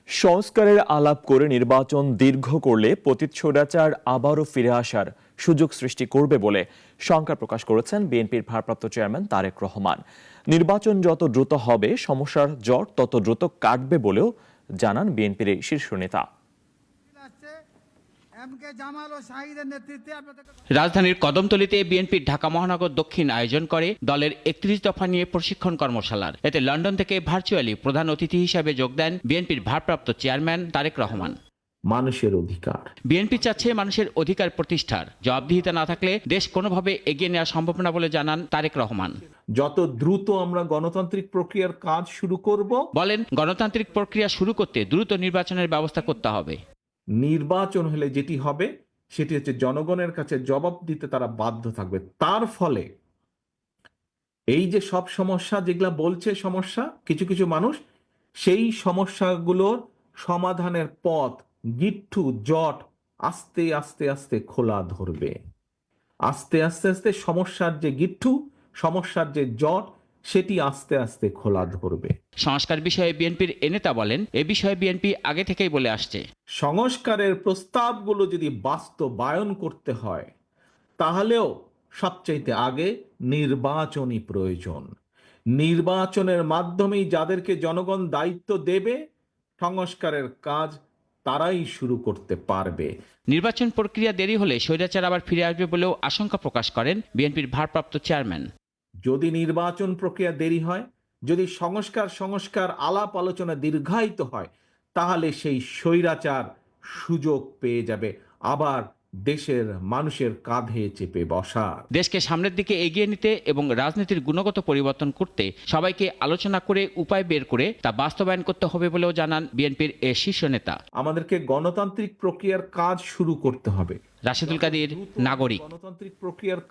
সংস্কারের আলাপ করে নির্বাচন দীর্ঘ করলে পতিত স্বৈরাচার আবারও ফিরে আসার সুযোগ সৃষ্টি করবে বলে শঙ্কা প্রকাশ করেছেন বিএনপির ভারপ্রাপ্ত চেয়ারম্যান তারেক রহমান। নির্বাচন যত দ্রুত হবে সমস্যার জট তত দ্রুত কাটবে বলেও জানান বিএনপির এই শীর্ষ নেতা। রাজধানীর কদমতলীতে বিএনপির ঢাকা মহানগর দক্ষিণ আয়োজন করে দলের ৩১ দফা নিয়ে প্রশিক্ষণ কর্মশালার। এতে লন্ডন থেকে ভার্চুয়ালি প্রধান অতিথি হিসেবে যোগ দেন বিএনপির ভারপ্রাপ্ত চেয়ারম্যান তারেক রহমান। মানুষের অধিকার, বিএনপি চাচ্ছে মানুষের অধিকার প্রতিষ্ঠার। জবাবদিহিতা না থাকলে দেশ কোনোভাবে এগিয়ে নেওয়া সম্ভব না বলে জানান তারেক রহমান। যত দ্রুত আমরা গণতান্ত্রিক প্রক্রিয়ার কাজ শুরু করব, বলেন, গণতান্ত্রিক প্রক্রিয়া শুরু করতে দ্রুত নির্বাচনের ব্যবস্থা করতে হবে। নির্বাচন হলে যেটি হবে সেটি হচ্ছে জনগণের কাছে জবাব দিতে তারা বাধ্য থাকবে। তার ফলে এই যে সব সমস্যা যেগুলা বলছে সমস্যা, কিছু কিছু মানুষ সেই সমস্যাগুলোর সমাধানের পথ গিট্টু জট আস্তে আস্তে আস্তে খোলা ধরবে। আস্তে আস্তে আস্তে সমস্যার যে গিট্টু, সমস্যার যে জট, সেটি আস্তে আস্তে খোলা ধরবে। সংস্কার বিষয়ে বিএনপির এ নেতা বলেন, এ বিষয়ে বিএনপি আগে থেকেই বলে আসছে। সংস্কারের প্রস্তাবগুলো যদি বাস্তবায়ন করতে হয় তাহলেও সবচাইতে আগে নির্বাচনই প্রয়োজন। নির্বাচনের মাধ্যমেই যাদেরকে জনগণ দায়িত্ব দেবে সংস্কারের কাজ তারাই শুরু করতে পারবে। নির্বাচন প্রক্রিয়া দেরি হলে স্বৈরাচার আবার ফিরে আসবে বলেও আশঙ্কা প্রকাশ করেন বিএনপির ভারপ্রাপ্ত চেয়ারম্যান। যদি নির্বাচন প্রক্রিয়া দেরি হয়, যদি সংস্কার আলাপ আলোচনা দীর্ঘায়িত হয়, তাহলে সেই স্বৈরাচার সুযোগ পেয়ে যাবে আবার দেশের মানুষের কাঁধে চেপে বসার। দেশকে সামনের দিকে এগিয়ে নিতে এবং রাজনীতির গুণগত পরিবর্তন করতে সবাইকে আলোচনা করে উপায় বের করে তা বাস্তবায়ন করতে হবে বলেও জানান বিএনপির এ শীর্ষ নেতা। আমাদেরকে গণতান্ত্রিক প্রক্রিয়ার কাজ শুরু করতে হবে। রাশেদুল কাদির, নাগরিক। গণতান্ত্রিক প্রক্রিয়ার